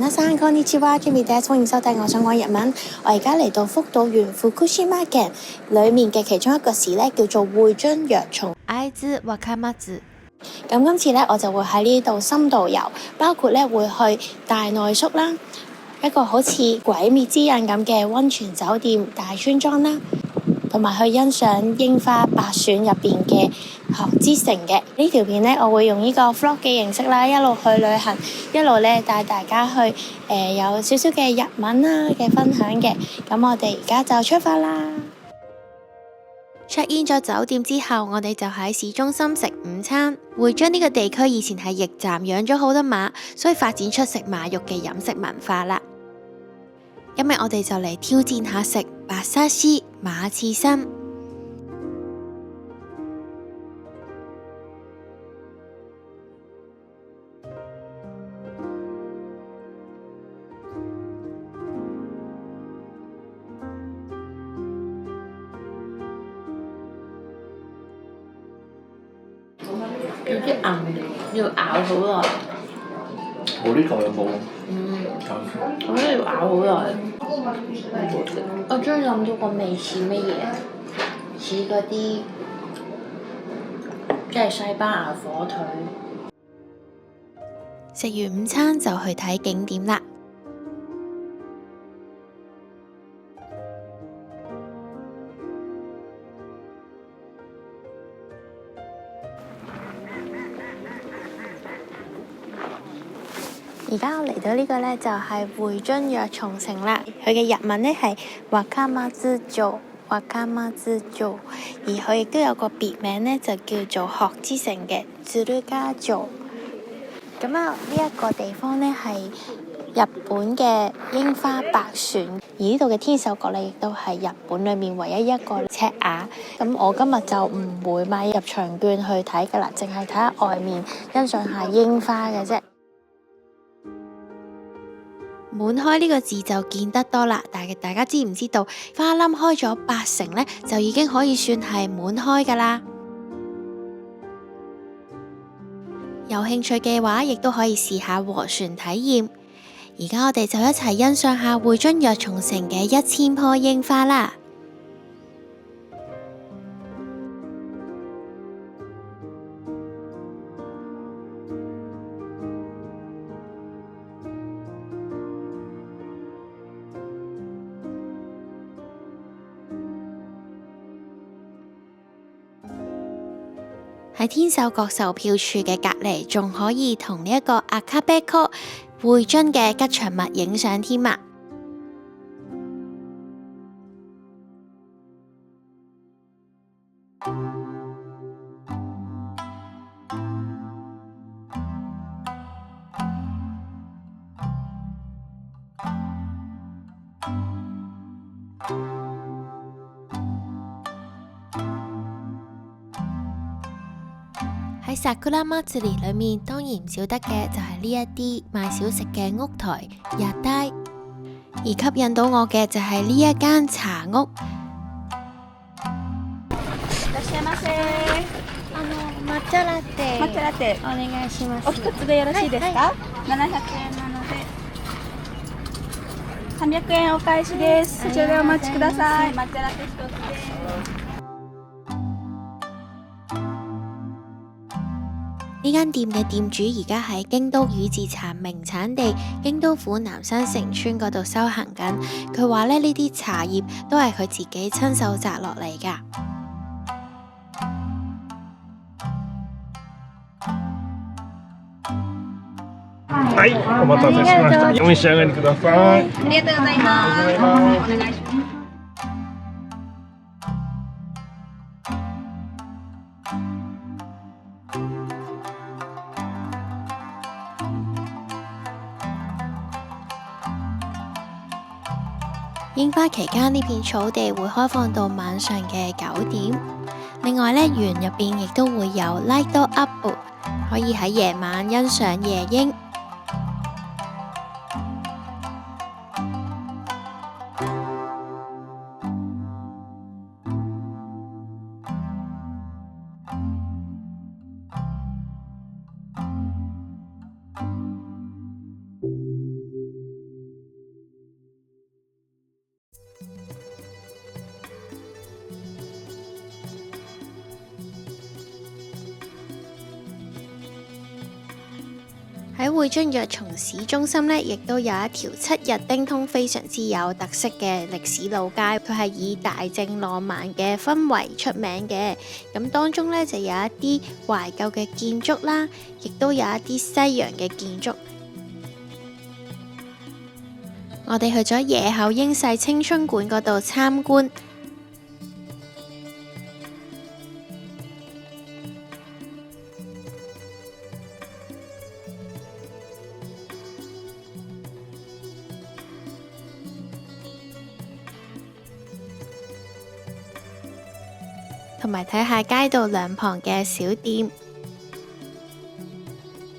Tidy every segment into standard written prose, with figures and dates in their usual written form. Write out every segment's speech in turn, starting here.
皆さんこんにちは，Jimmy des，歡迎收睇我想講日文。我而家嚟到福島縣 Fukushima 裏面嘅其中一個市呢，叫做會津若松。會津若松。咁今次呢，我就會喺呢度深度遊，包括呢會去大內宿啦，一個好似鬼滅之刃咁嘅溫泉酒店大村莊啦，同埋去欣賞櫻花白選入邊嘅學之城嘅。呢條片呢，我會用呢個 vlog 嘅形式啦，一路去旅行，一路呢帶大家去有少少嘅日文啦嘅分享嘅。咁我哋而家就出發啦。check in 咗酒店之後，我哋就喺市中心食午餐。會津呢個地區以前係驛站，養咗好多馬，所以發展出食馬肉嘅飲食文化啦。今日我哋就嚟挑戰下食馬刺し馬刺身。有啲硬，要咬好耐。我呢嚿有冇？我覺得要咬好耐。我終於諗到個味似乜嘢，似嗰啲即係西班牙火腿。食完午餐就去睇景點啦。而家我嚟到呢個呢，就係會津若松城啦，佢嘅日文呢係若松町，而佢亦都有個別名呢，就叫做學之城嘅鶴ヶ城。咁啊，呢一個地方呢，係日本嘅櫻花白選，而呢度嘅天守閣呢，亦都係日本裏面唯一一個赤瓦。咁我今日就唔會買入場券去睇噶啦，淨係睇下外面欣賞下櫻花嘅啫。滿開呢個字就見得多啦，但係大家知唔知道花冧開咗8成呢，就已經可以算係滿開噶啦。有興趣嘅話，亦都可以試下划船體驗。而家我哋就一齊欣賞下會津若松城嘅1000棵櫻花啦。喺天守閣售票處嘅隔離，仲可以同呢一個赤べこ會津嘅吉祥物影相添啊！喺桜祭り裏面，當然唔少得嘅就係呢一啲賣小食嘅屋台屋台，而吸引到我嘅就係呢一間茶屋。いらっしゃいませ。抹茶ラテ抹茶ラテお願いします。お一つでよろしいですか？はい700円なので300円お返しです。そちらでお待ちください。抹茶ラテ一つです。呢間店嘅店主而家喺京都宇治茶名產地京都府南山城村嗰度修行緊。佢話呢啲茶葉都係佢自己親手摘落嚟㗎。はい、お待たせしました。お召し上がりください。ありがとうございます。お願いします。櫻花期間呢片草地會開放到晚上嘅9點。另外呢，園入邊亦都會有 light up， 可以喺夜晚欣賞夜櫻。喺會津若松市中心呢，亦都有一條7日丁通非常之有特色嘅歷史老街，佢係以大正浪漫嘅氛圍出名嘅。咁當中呢，就有一啲懷舊嘅建築啦，亦都有一啲西洋嘅建築。我哋去咗野口英世青春館嗰度參觀。同埋睇下街道兩旁嘅小店，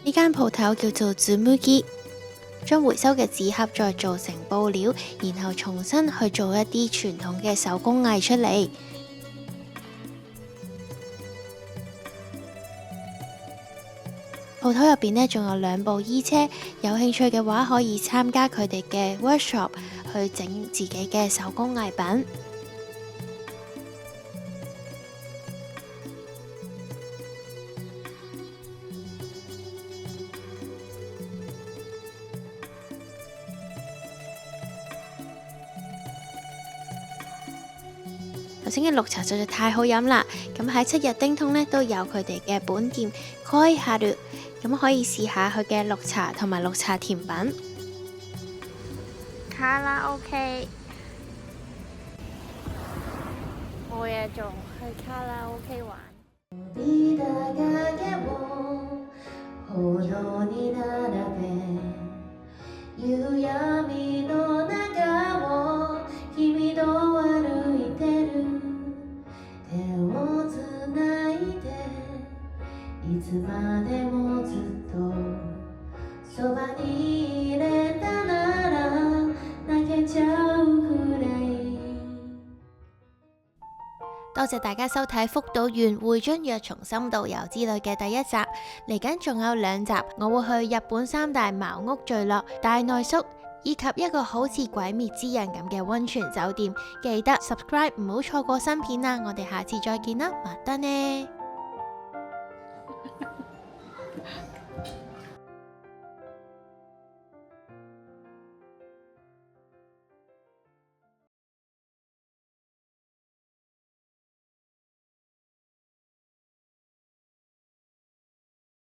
呢間鋪頭叫做 Tsumugi， 將回收嘅紙盒再做成布料，然後重新去做一啲傳統嘅手工藝出嚟。鋪頭入邊呢，仲有2部衣車，有興趣嘅話可以參加佢哋嘅 workshop 去整自己嘅手工藝品。頭先嘅綠茶實在太好飲啦！咁喺7日丁通呢都有佢哋嘅本店 Koi Haru， 咁可以試下佢嘅綠茶同埋綠茶甜品。卡拉 OK， 冇嘢做，去卡拉 OK 玩。多謝大家收睇福島縣會津若松深度遊之旅嘅第1集，嚟緊仲有2集，我會去日本3大茅屋聚落大內宿，以及一個好似鬼滅之刃咁嘅溫泉酒店。記得 subscribe 唔好錯過新片啦！我哋下次再見啦，またね。